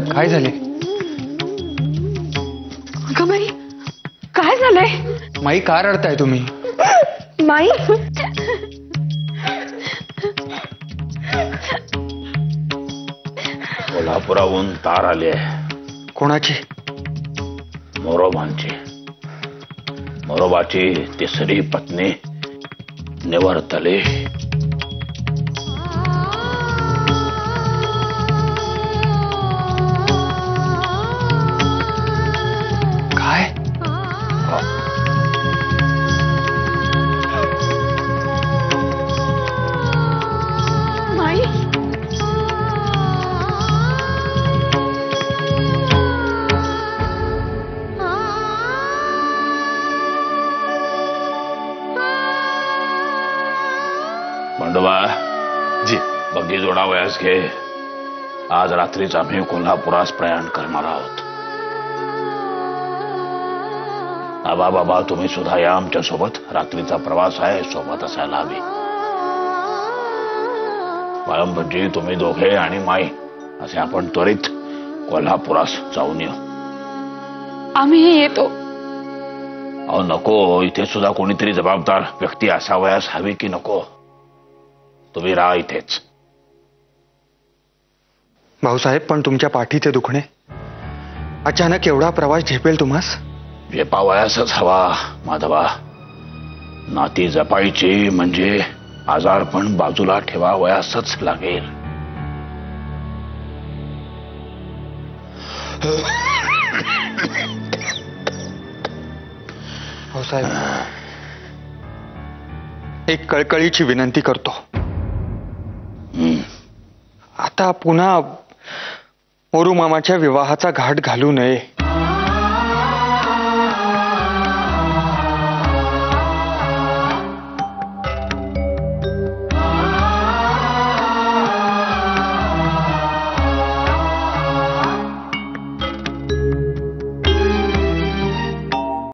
भाऊसाहेब काय झाले? अगं बाई, काय झालंय? माई का रडताय तुम्ही? माई, कोल्हापुराहून तार आली आहे. कोणाची? मोरोबांची. मोरोबाची तिसरी पत्नी निवर्तली. काय? माई, बंडोबा जी. बग्गी जोडावयास घे. आज रात्रीच आम्ही कोल्हापुरास प्रयाण करणार आहोत. आबा बाबा तुम्ही सुद्धा या आमच्या सोबत. रात्रीचा प्रवास आहे, सोबत असायला हवी. बाळंबजी तुम्ही दोघे आणि माई असे आपण त्वरित कोल्हापुरास जाऊन येऊ. आम्ही येतो. अहो नको, इथे सुद्धा कोणीतरी जबाबदार व्यक्ती असावयास हवी की नको? तुम्ही राहा इथेच. भाऊसाहेब, पण तुमच्या पाठीचे दुखणे अचानक एवढा प्रवास झेपेल तुम्हास? झेपावयासच हवा माधवा. नाती जपायची म्हणजे आजारपण बाजूला ठेवावयासच लागेल. भाऊसाहेब, एक कळकळीची विनंती करतो. आता पुन्हा मोरू मामाच्या विवाहाचा घाट घालू नये.